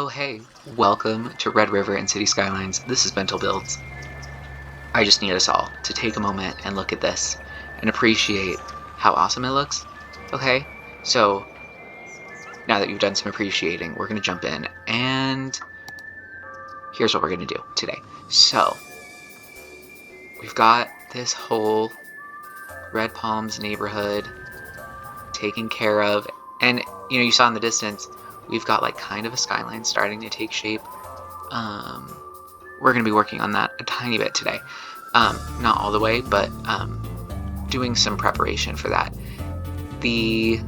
Oh hey, welcome to Red River and City Skylines. This is BentlBuilds. I just need us all to take a moment and look at this and appreciate how awesome it looks. Okay, so now that you've done some appreciating, we're gonna jump in and here's what we're gonna do today. So we've got this whole Red Palms neighborhood taken care of, and you saw in the distance we've got like kind of a skyline starting to take shape. We're going to be working on that a tiny bit today. Not all the way, but doing some preparation for that. The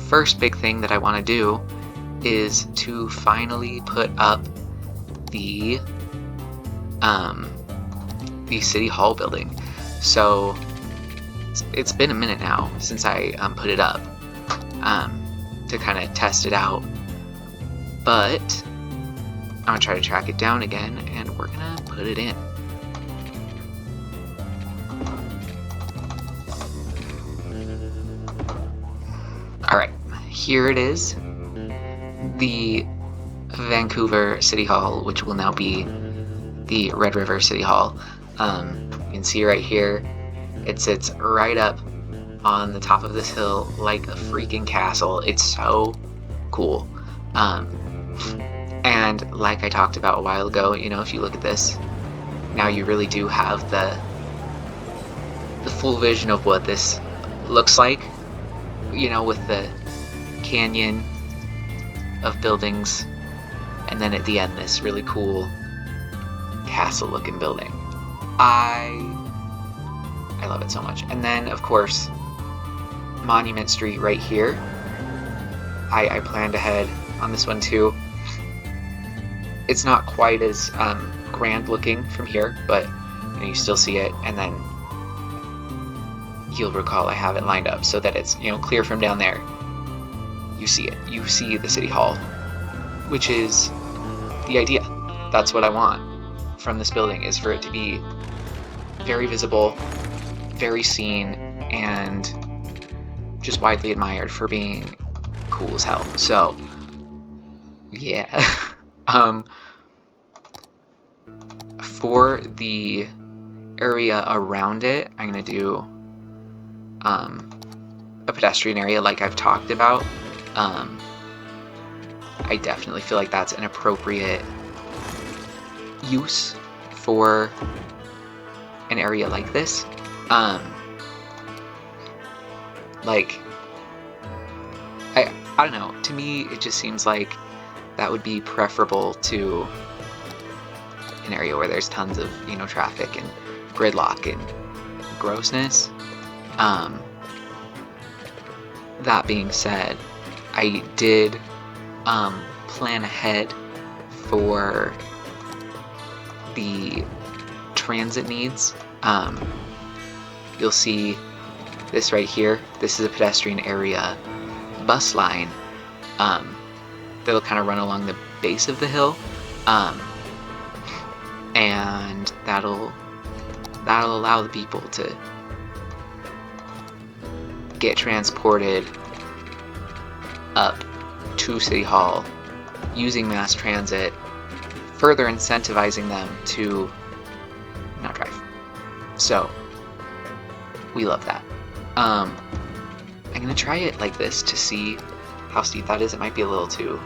first big thing that I want to do is to finally put up the City Hall building. So it's been a minute now since I put it up to kind of test it out, but I'm gonna try to track it down again and we're gonna put it in. Alright, here it is, the Vancouver City Hall, which will now be the Red River City Hall. You can see right here, it sits right up on the top of this hill like a freaking castle. It's so cool. And like I talked about a while ago, if you look at this, now you really do have the full vision of what this looks like, with the canyon of buildings, and then at the end this really cool castle looking building. I love it so much. And then of course Monument Street right here. I planned ahead on this one too. It's not quite as grand looking from here, but you still see it, and then you'll recall I have it lined up so that it's clear from down there. You see it. You see the City Hall, which is the idea. That's what I want from this building, is for it to be very visible, very seen, and just widely admired for being cool as hell. So yeah. For the area around it, I'm gonna do a pedestrian area like I've talked about. I definitely feel like that's an appropriate use for an area like this. I don't know, to me it just seems like that would be preferable to an area where there's tons of traffic and gridlock and grossness. That being said, I did plan ahead for the transit needs. You'll see this right here. This is a pedestrian area bus line that'll kind of run along the base of the hill, and that'll allow the people to get transported up to City Hall using mass transit, further incentivizing them to not drive. So we love that. I'm gonna try it like this to see how steep that is. It might be a little too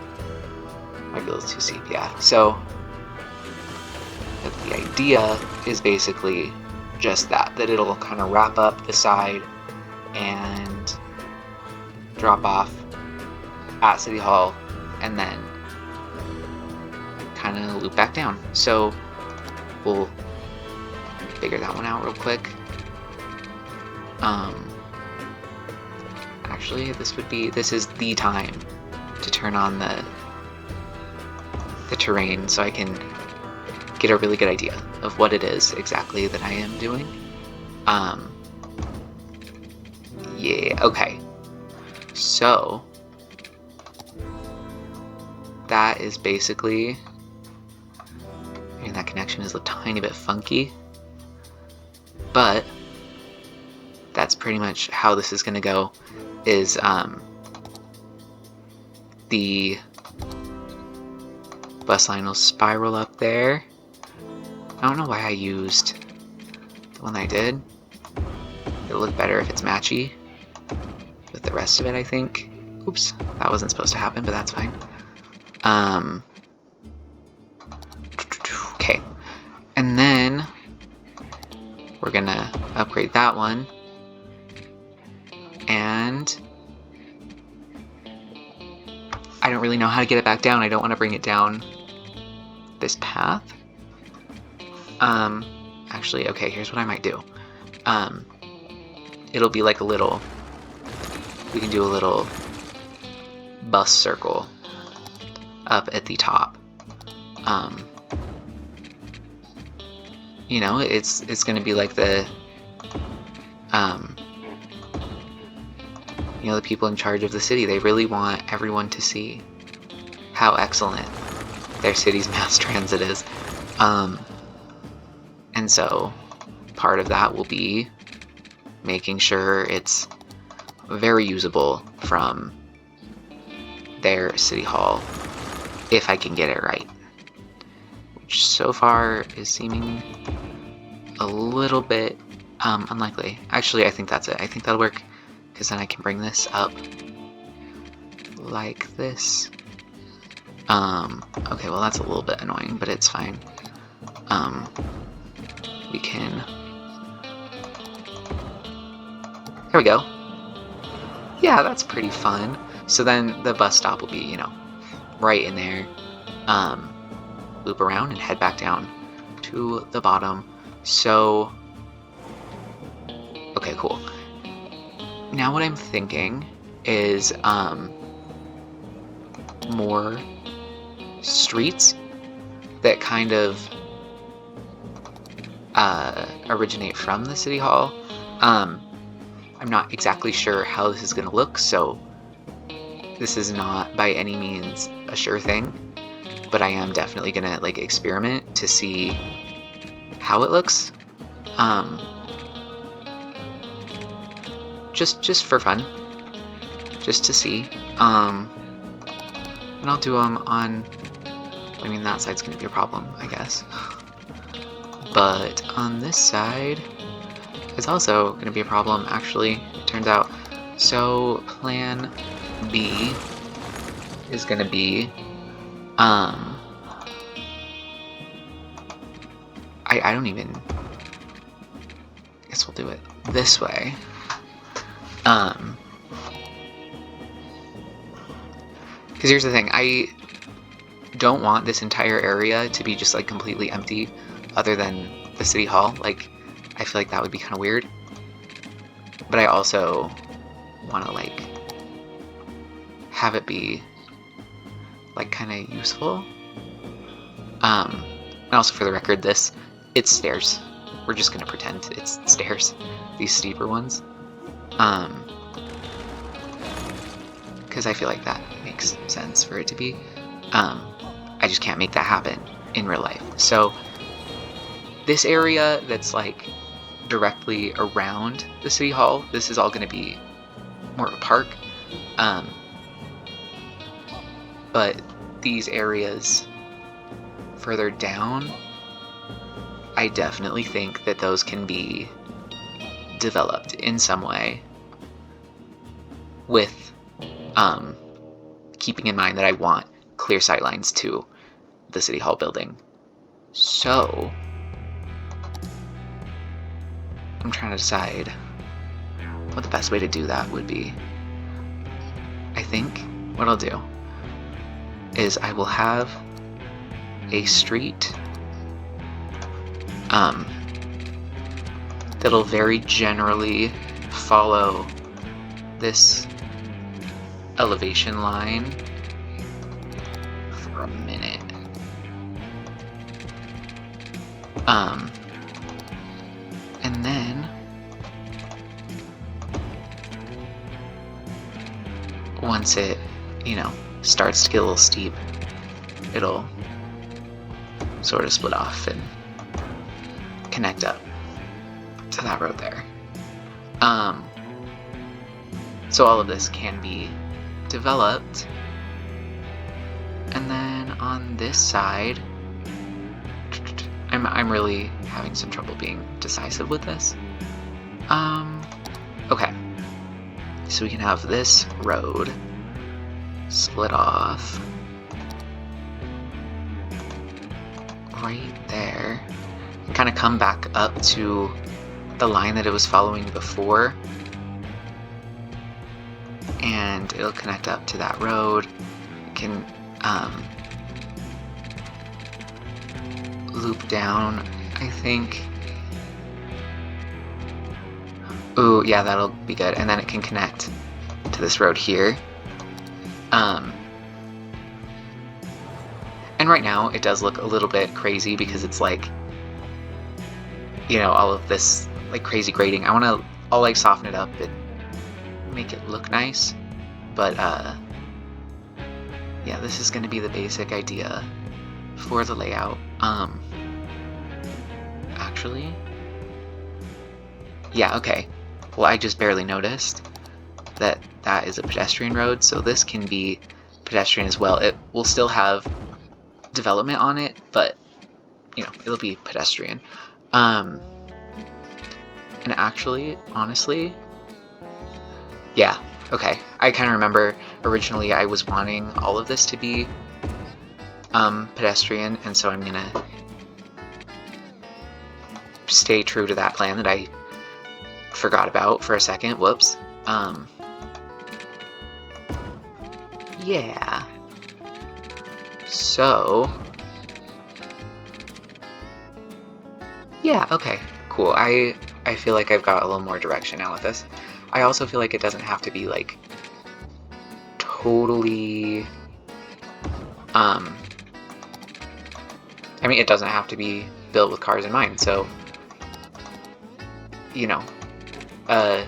steep, yeah. So the idea is basically just that it'll kind of wrap up the side and drop off at City Hall and then kind of loop back down. So we'll figure that one out real quick. Actually, this is the time to turn on the terrain so I can get a really good idea of what it is exactly that I am doing. Yeah, okay. So that is basically, that connection is a tiny bit funky, but that's pretty much how this is gonna go, is the Bus line will spiral up there. I don't know why I used the one I did. It'll look better if it's matchy with the rest of it, I think. Oops, that wasn't supposed to happen, but that's fine. Okay, and then we're gonna upgrade that one, and I don't really know how to get it back down. I don't want to bring it down this path. Actually, okay, here's what I might do. It'll be like a little, we can do a little bus circle up at the top. You know, it's gonna be like the, you know, the people in charge of the city, they really want everyone to see how excellent their city's mass transit is. And so part of that will be making sure it's very usable from their city hall, if I can get it right. Which so far is seeming a little bit unlikely. Actually, I think that's it. I think that'll work, because then I can bring this up like this. Okay, well that's a little bit annoying, but it's fine. We can... There we go. Yeah, that's pretty fun. So then the bus stop will be, you know, right in there. Loop around and head back down to the bottom. So, okay, cool. Now what I'm thinking is more streets that kind of originate from the city hall. I'm not exactly sure how this is going to look, so this is not by any means a sure thing, but I am definitely going to like experiment to see how it looks. Just for fun, just to see. And I'll do them on, I mean, that side's going to be a problem, I guess. But on this side, it's also going to be a problem, actually, it turns out. So plan B is going to be, I don't even, I guess we'll do it this way. Because here's the thing, I don't want this entire area to be just like completely empty other than the city hall. Like, I feel like that would be kind of weird. But I also want to like have it be like kind of useful. And also for the record, it's stairs. We're just gonna pretend it's stairs, these steeper ones. Because I feel like that makes sense for it to be. I just can't make that happen in real life. So this area that's like directly around the city hall, this is all going to be more of a park. But these areas further down, I definitely think that those can be developed in some way with keeping in mind that I want clear sightlines to the city hall building. So I'm trying to decide what the best way to do that would be. I think what I'll do is I will have a street that'll very generally follow this elevation line for a minute. And then once it, you know, starts to get a little steep, it'll sort of split off and connect up to that road there. So all of this can be developed, and then on this side, I'm really having some trouble being decisive with this. Okay. So we can have this road split off right there and kind of come back up to the line that it was following before, and it'll connect up to that road. It can loop down, I think. Ooh, yeah, that'll be good. And then it can connect to this road here. And right now it does look a little bit crazy because it's like, you know, all of this like crazy grading. I'll like soften it up and make it look nice. But yeah, this is going to be the basic idea for the layout. Actually, yeah, okay. Well, I just barely noticed that that is a pedestrian road, so this can be pedestrian as well. It will still have development on it, but you know, it'll be pedestrian. And actually, honestly, yeah, okay. I kind of remember originally I was wanting all of this to be pedestrian, and so I'm gonna stay true to that plan that I forgot about for a second. Whoops. Yeah. So, yeah, okay, cool. I feel like I've got a little more direction now with this. I also feel like it doesn't have to be like totally I mean, it doesn't have to be built with cars in mind, so you know, a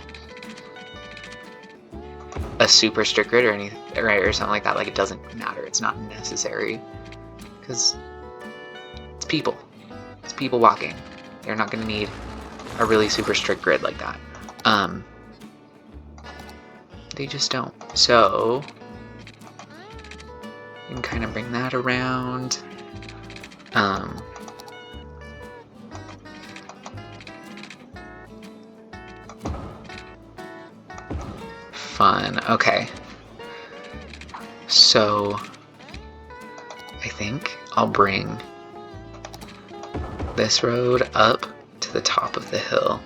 super strict grid or anything, or something like that, like, it doesn't matter. It's not necessary because it's people. It's people walking. They're not going to need a really super strict grid like that. They just don't. So you can kind of bring that around. Fun. Okay. So I think I'll bring this road up to the top of the hill.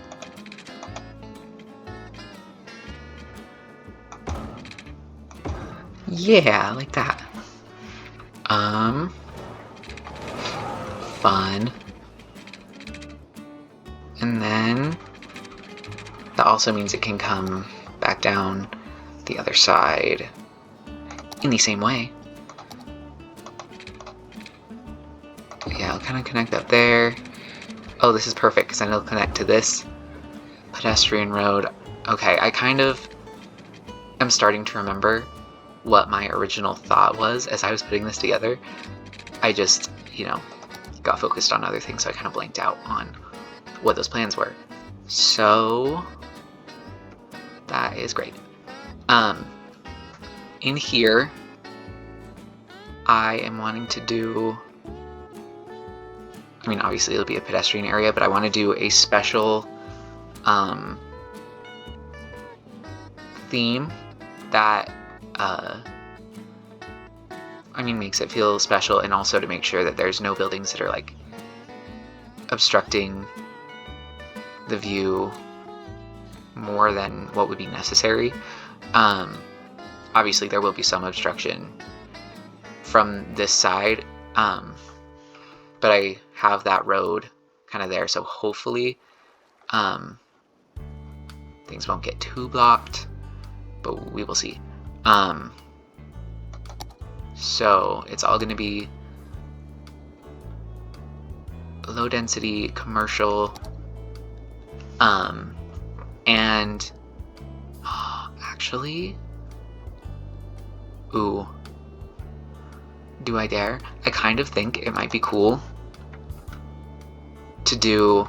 Yeah, like that. Fun. And then that also means it can come back down the other side in the same way. Yeah, I'll kind of connect up there. Oh, this is perfect because then it'll connect to this pedestrian road. Okay, I kind of am starting to remember what my original thought was as I was putting this together. I just, you know, got focused on other things, so I kind of blanked out on what those plans were. So that is great. In here, I am wanting to do, I mean, obviously it'll be a pedestrian area, but I want to do a special theme that I mean, makes it feel special, and also to make sure that there's no buildings that are like obstructing the view more than what would be necessary. Obviously there will be some obstruction from this side, but I have that road kind of there, so hopefully things won't get too blocked, but we will see. So it's all going to be low density commercial, and actually, ooh, do I dare? I kind of think it might be cool to do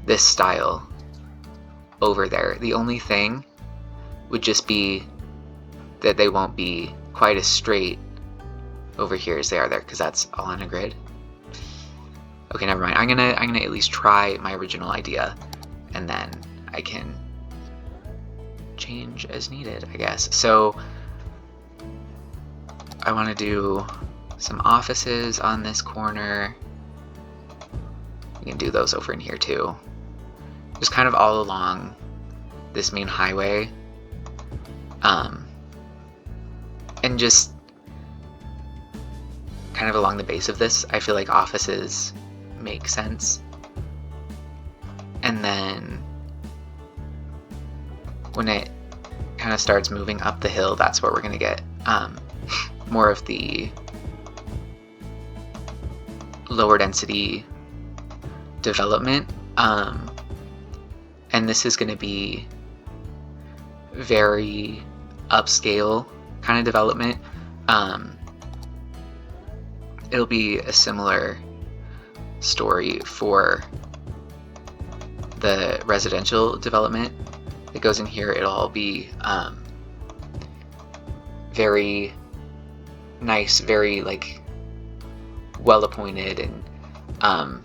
this style over there. The only thing would just be that they won't be quite as straight over here as they are there, because that's all on a grid. Okay, never mind. I'm gonna at least try my original idea, and then I can change as needed, I guess. So I want to do some offices on this corner. We can do those over in here too. Just kind of all along this main highway. And just kind of along the base of this, I feel like offices make sense. And then when it kind of starts moving up the hill, that's where we're going to get more of the lower density development. And this is going to be very upscale kind of development. It'll be a similar story for the residential development that goes in here. It'll all be very nice, very like well appointed, and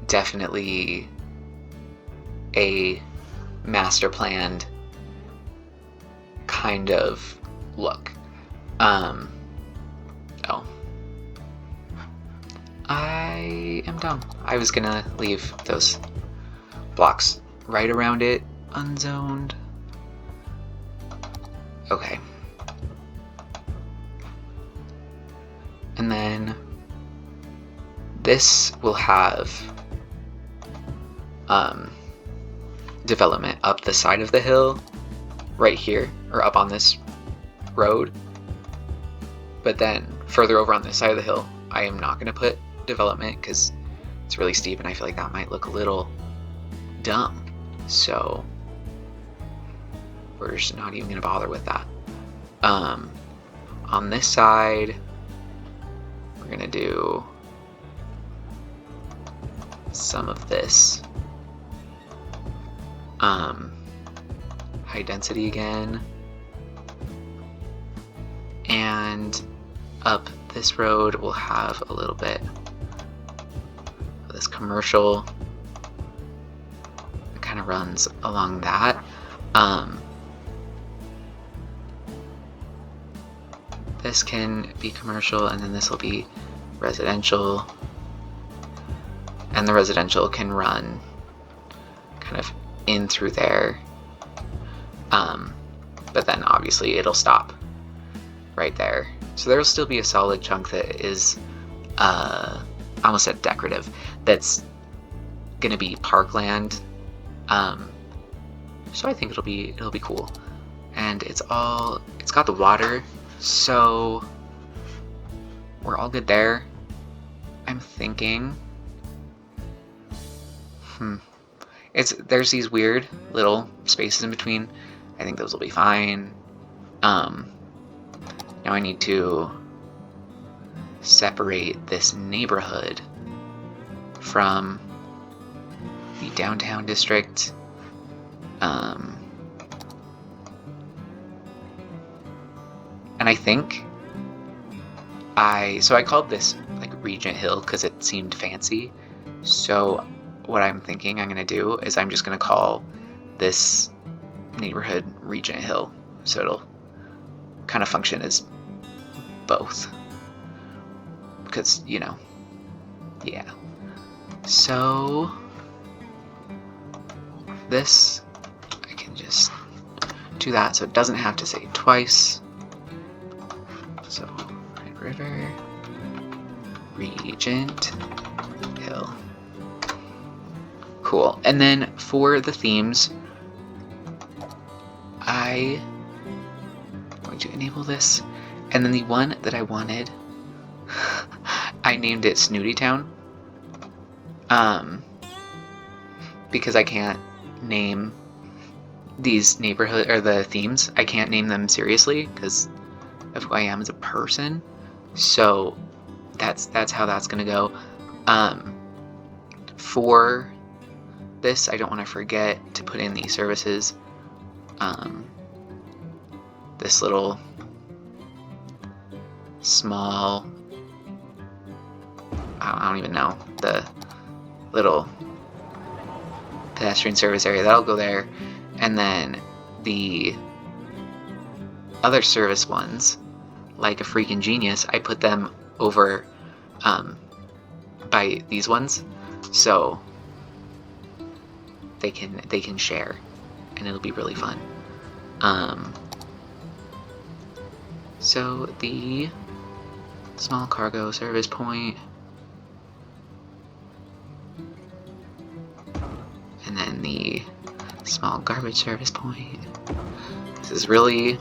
definitely a master planned kind of look. Oh, I am dumb. I was gonna leave those blocks right around it unzoned. Okay. And then this will have development up the side of the hill right here, or up on this road. But then further over on this side of the hill, I am not going to put development because it's really steep and I feel like that might look a little dumb. So we're just not even going to bother with that. On this side, we're going to do some of this high density again, and up this road we'll have a little bit of this commercial that kind of runs along that. This can be commercial, and then this will be residential, and the residential can run kind of in through there, but then obviously it'll stop right there. So there'll still be a solid chunk that is, I almost said decorative, that's gonna be parkland. So I think it'll be cool, and it's got the water, so we're all good there. I'm thinking, there's these weird little spaces in between. I think those will be fine. Now I need to separate this neighborhood from the downtown district. And I think I called this like Regent Hill because it seemed fancy. So what I'm thinking I'm going to do is I'm just going to call this neighborhood Regent Hill, so it'll kind of function as both, because, you know, yeah. So this, I can just do that so it doesn't have to say it twice. So Red River, Regent Hill. Cool. And then for the themes, I'm going to enable this. And then the one that I wanted, I named it Snooty Town. Because I can't name these neighborhood or the themes. I can't name them seriously because of who I am as a person. So that's how that's gonna go. For this, I don't want to forget to put in the services. small, I don't even know, the little pedestrian service area, that'll go there. And then the other service ones, like a freaking genius, I put them over by these ones, so they can share, and it'll be really fun. So the small cargo service point, and then the small garbage service point. This is really,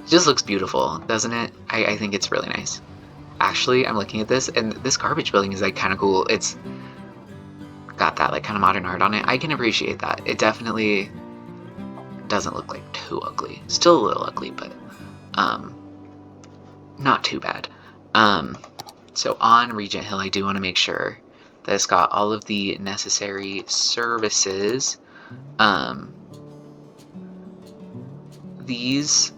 just looks beautiful, doesn't it? I think it's really nice. Actually, I'm looking at this, and this garbage building is like kind of cool. It's got that like kind of modern art on it. I can appreciate that. It definitely doesn't look like too ugly. Still a little ugly, but not too bad. So on Regent Hill, I do want to make sure that it's got all of the necessary services. These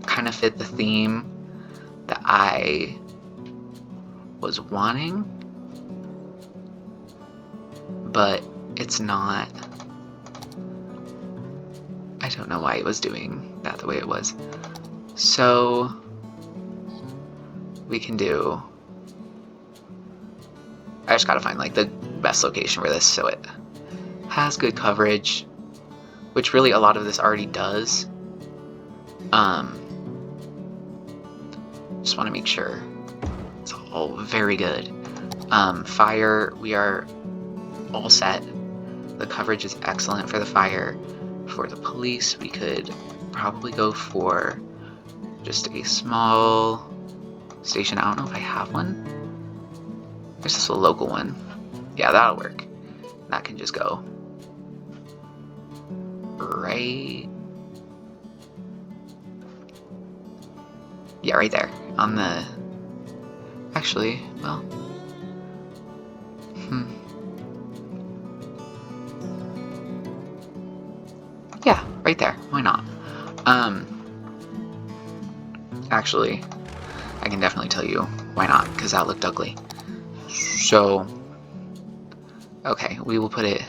kind of fit the theme that I was wanting, but it's not. I don't know why it was doing that the way it was. So we can do, I just gotta find like the best location for this so it has good coverage, which really a lot of this already does. Just want to make sure it's all very good. Fire, we are all set. The coverage is excellent for the fire. For the police, we could probably go for just a small station. I don't know if I have one. There's just a local one. Yeah, that'll work. That can just go right. Yeah, right there on the. Actually, well. Yeah, right there. Why not? Actually, I can definitely tell you why not, because that looked ugly. So, okay, we will put it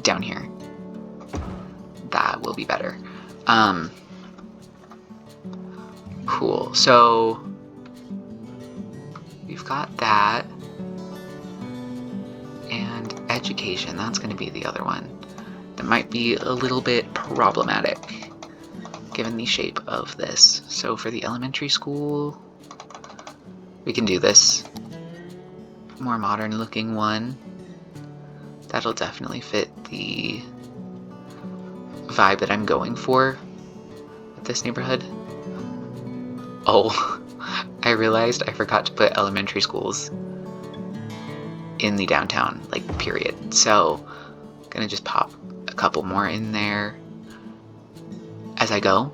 down here. That will be better. Cool. So, we've got that. And education, that's going to be the other one. That might be a little bit problematic given the shape of this. So for the elementary school, we can do this more modern looking one. That'll definitely fit the vibe that I'm going for with this neighborhood. Oh, I realized I forgot to put elementary schools in the downtown, like, period. So I'm gonna just pop a couple more in there as I go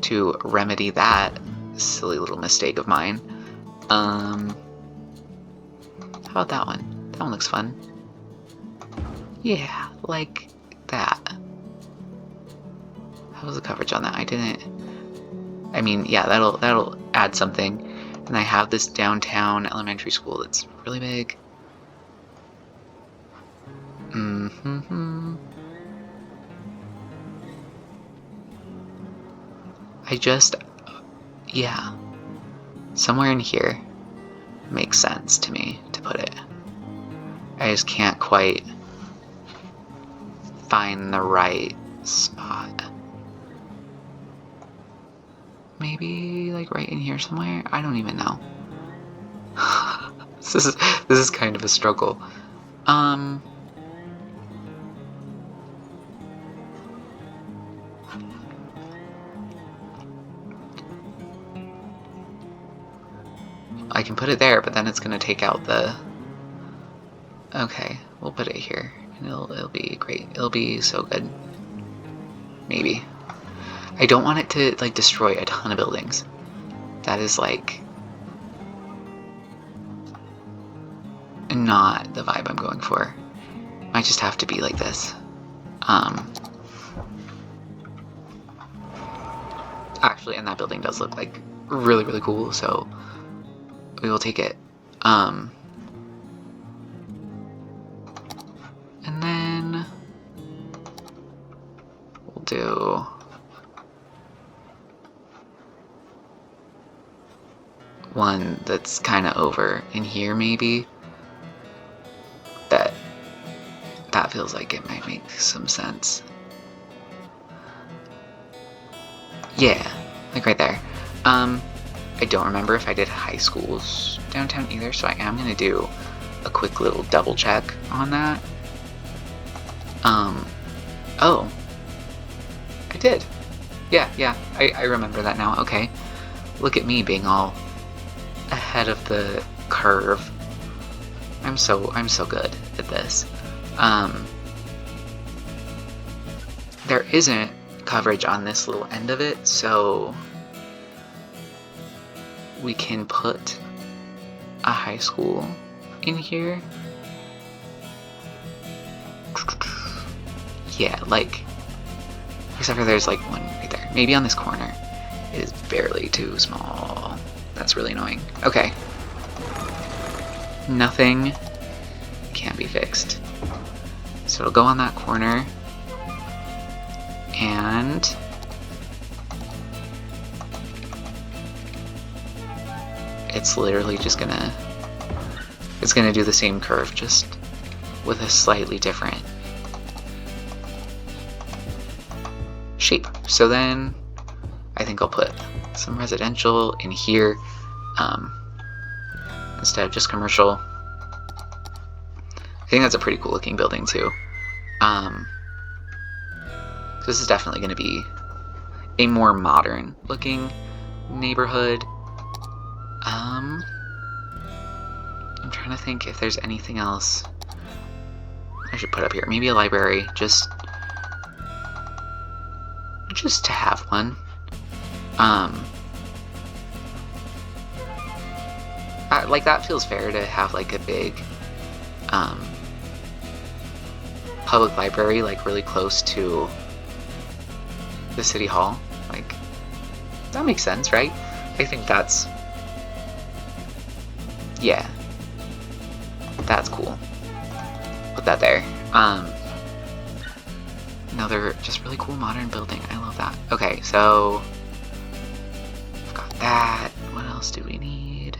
to remedy that silly little mistake of mine. How about that one? That one looks fun. Yeah, like that. How was the coverage on that? I mean, yeah, that'll add something. And I have this downtown elementary school that's really big. Yeah, somewhere in here makes sense to me to put it. I just can't quite find the right spot. Maybe like right in here somewhere? I don't even know. This is kind of a struggle. I can put it there, but then it's gonna take out the. Okay, we'll put it here, and it'll be great. It'll be so good. Maybe. I don't want it to like destroy a ton of buildings. That is like not the vibe I'm going for. Might just have to be like this. Actually, and that building does look like really, really cool, so we will take it. And then we'll do one that's kind of over in here, maybe. That feels like it might make some sense. Yeah, like right there. I don't remember if I did high schools downtown either, so I am gonna do a quick little double check on that. Oh, I did. Yeah, I remember that now. Okay, look at me being all ahead of the curve. I'm so good at this. There isn't coverage on this little end of it, so we can put a high school in here. Yeah, like, except for there's like one right there. Maybe on this corner. It is barely too small. That's really annoying. Okay. Nothing can't be fixed. So it'll go on that corner. And it's literally just gonna do the same curve, just with a slightly different shape. So then I think I'll put some residential in here instead of just commercial. I think that's a pretty cool looking building too. This is definitely going to be a more modern looking neighborhood. I'm trying to think if there's anything else I should put up here. Maybe a library, just to have one. Like that feels fair to have like a big public library like really close to the city hall. Like, that makes sense, right? I think that's, yeah, that's cool. Put that there. Another just really cool modern building. I love that. Okay, so I've got that. What else do we need?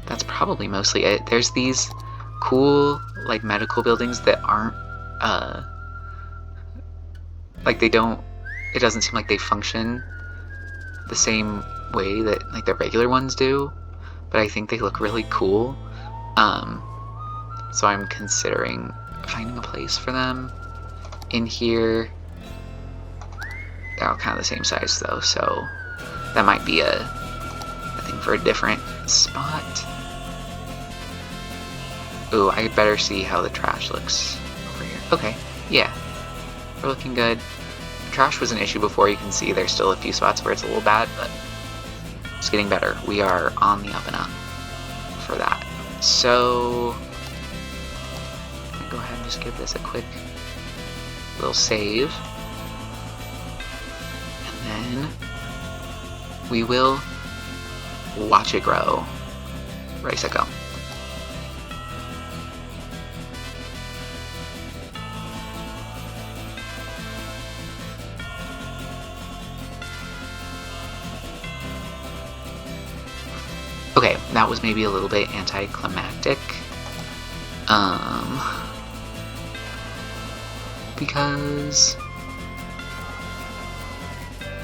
That's probably mostly it. There's these cool like medical buildings that aren't like it doesn't seem like they function the same way that like the regular ones do, but I think they look really cool. So I'm considering finding a place for them in here. They're all kind of the same size though, so that might be a thing for a different spot. Ooh, I better see how the trash looks over here. Okay, yeah, we're looking good. Trash was an issue before. You can see there's still a few spots where it's a little bad, but it's getting better. We are on the up and up for that. So I'm gonna go ahead and just give this a quick little save, and then we will watch it grow. Ready, set, go. Okay, that was maybe a little bit anticlimactic. Because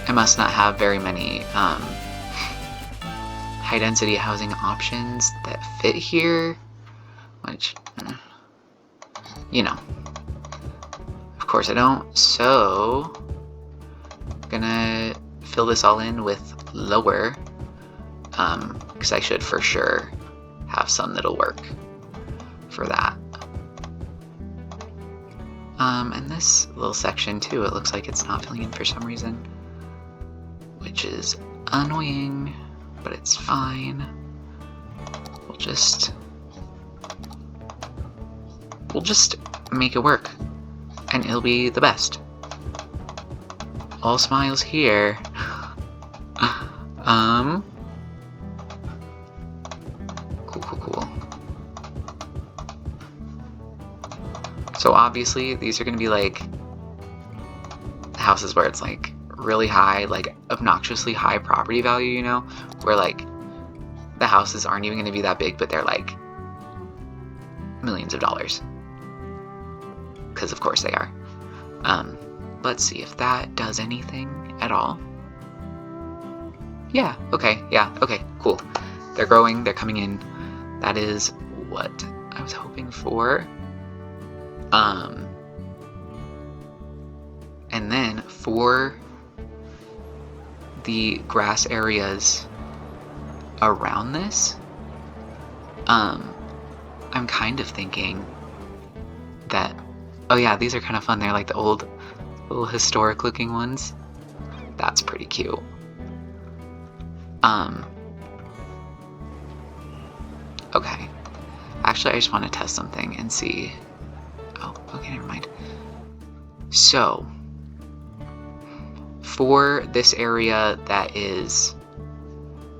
I must not have very many high density housing options that fit here, which, you know, of course I don't, so I'm gonna fill this all in with lower, because I should for sure have some that'll work for that. And this little section too, it looks like it's not filling in for some reason, which is annoying, but it's fine. We'll just make it work, and it'll be the best. All smiles here. Cool. So obviously these are gonna be like houses where it's like really high, like obnoxiously high property value, you know, where like the houses aren't even gonna be that big, but they're like millions of dollars. Because of course they are. Let's see if that does anything at all. Yeah, okay, cool. They're growing, they're coming in. That is what I was hoping for. And then for the grass areas around this, I'm kind of thinking that, oh yeah, these are kind of fun. They're like the old, little historic looking ones. That's pretty cute. Okay. Actually, I just want to test something and see. Oh, okay, never mind. So, for this area that is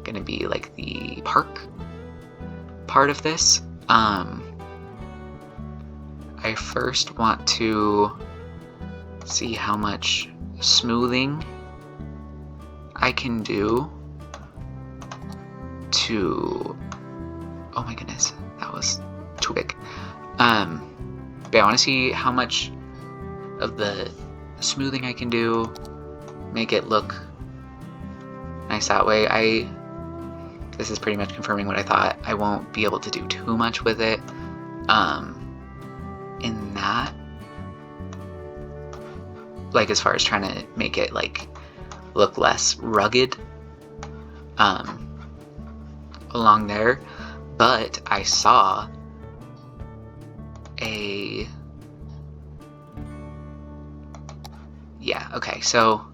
going to be like the park part of this, I first want to see how much smoothing I can do to, oh my goodness, that was too big. But I want to see how much of the smoothing I can do, make it look nice that way. This is pretty much confirming what I thought. I won't be able to do too much with it in that, like as far as trying to make it like look less rugged along there. But I saw a, yeah, okay, so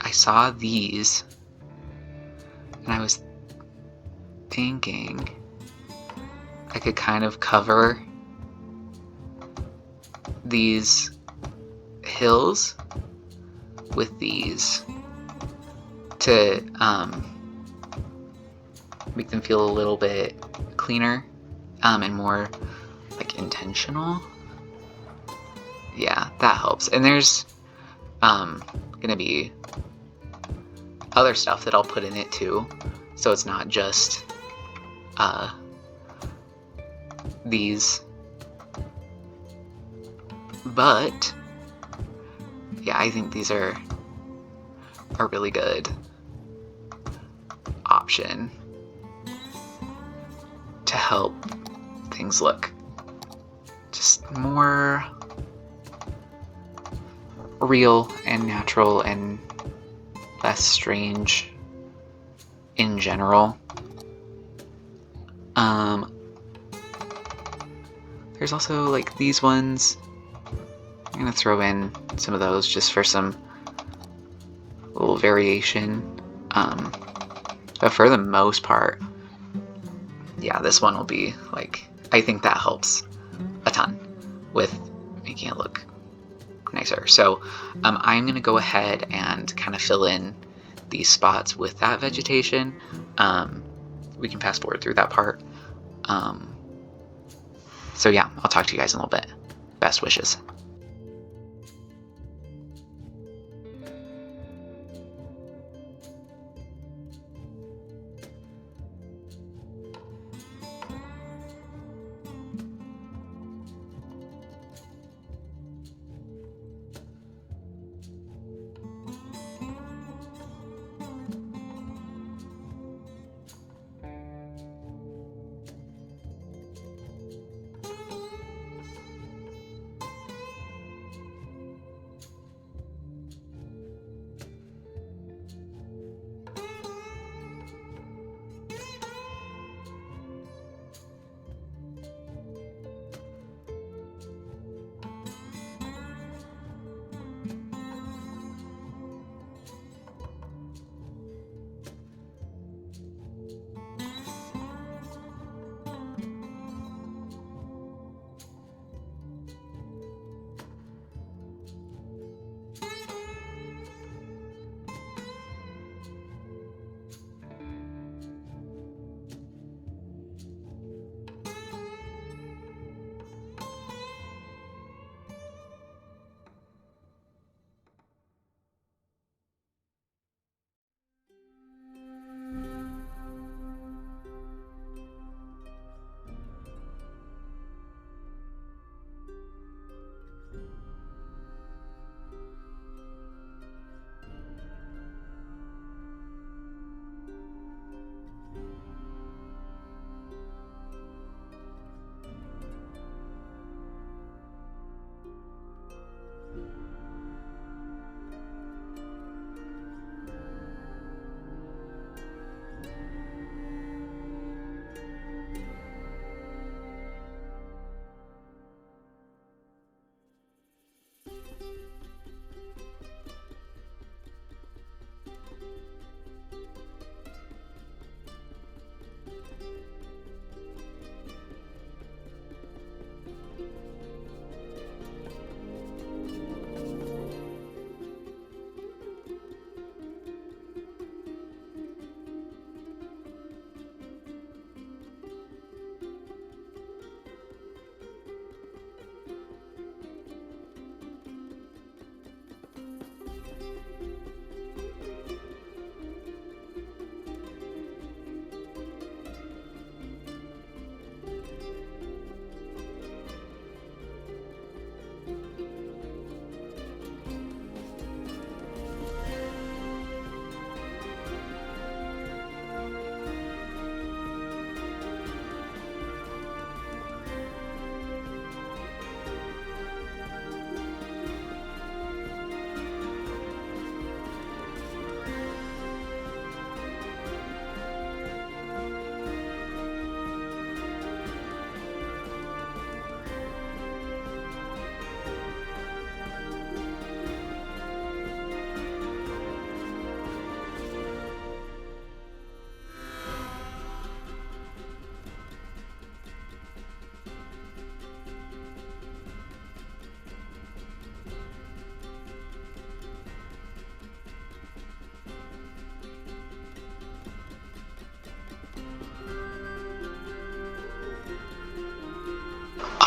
I saw these and I was thinking I could kind of cover these hills with these to make them feel a little bit cleaner and more like intentional. Yeah, that helps. And there's gonna be other stuff that I'll put in it too, so it's not just these. But yeah, I think these are a really good option to help things look just more real and natural and less strange in general. There's also like these ones. I'm gonna throw in some of those just for some little variation. But for the most part, yeah, this one will be like, I think that helps a ton with making it look nicer. So I'm gonna go ahead and kind of fill in these spots with that vegetation. We can fast forward through that part. So yeah, I'll talk to you guys in a little bit. Best wishes.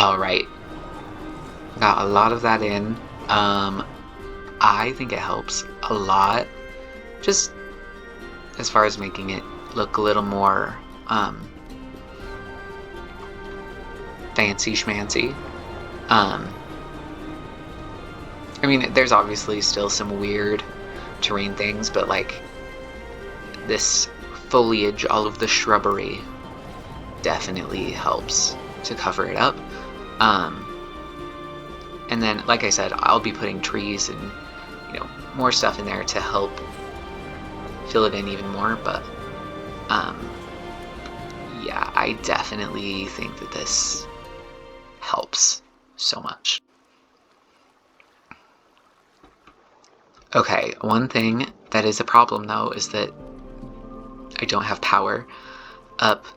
All right, got a lot of that in. I think it helps a lot, just as far as making it look a little more fancy schmancy. I mean, there's obviously still some weird terrain things, but like this foliage, all of the shrubbery, definitely helps to cover it up. And then, like I said, I'll be putting trees and, more stuff in there to help fill it in even more. But yeah, I definitely think that this helps so much. Okay, one thing that is a problem though is that I don't have power up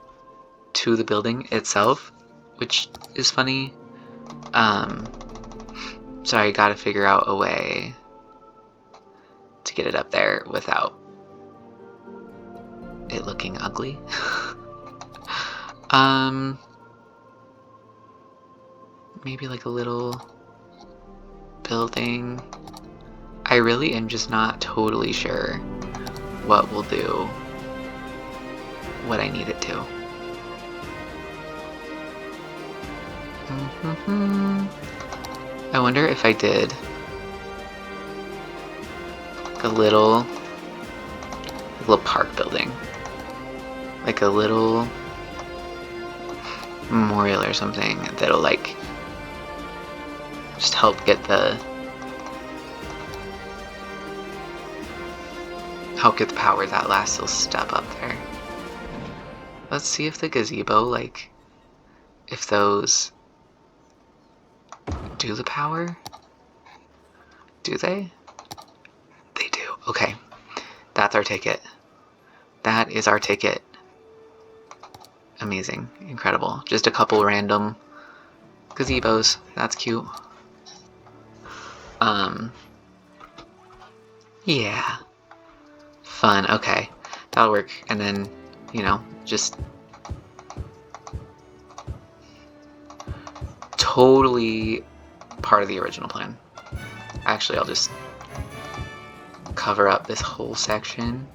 to the building itself, which is funny. So I gotta figure out a way to get it up there without it looking ugly. Maybe like a little building. I really am just not totally sure what will do what I need it to. I wonder if I did like a little park building, like a little memorial or something that'll like just help get the power that last little step up there. Let's see if the gazebo, like, if those do the power. Do they? They do. Okay. That's our ticket. That is our ticket. Amazing. Incredible. Just a couple random gazebos. That's cute. Yeah. Fun. Okay. That'll work. And then, just totally part of the original plan. Actually, I'll just cover up this whole section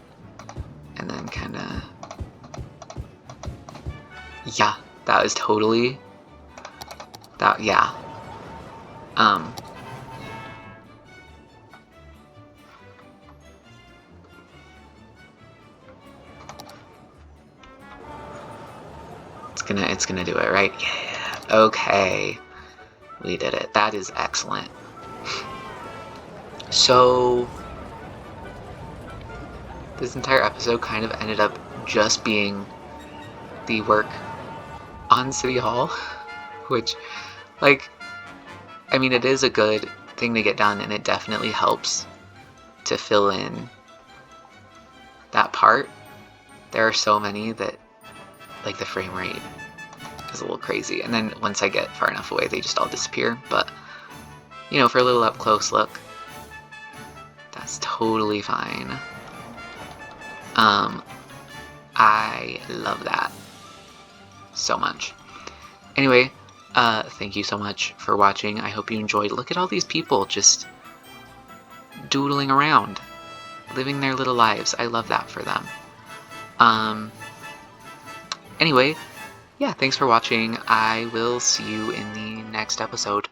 and then kind of, yeah, that was totally that. Yeah. It's gonna do it, right? Yeah. Okay. We did it. That is excellent. So this entire episode kind of ended up just being the work on City Hall, which, like, I mean, it is a good thing to get done, and it definitely helps to fill in that part. There are so many that, like, the frame rate is a little crazy, and then once I get far enough away, they just all disappear. But, for a little up-close look, that's totally fine. I love that so much. Anyway, thank you so much for watching. I hope you enjoyed. Look at all these people just doodling around, living their little lives. I love that for them. Anyway, yeah, thanks for watching. I will see you in the next episode.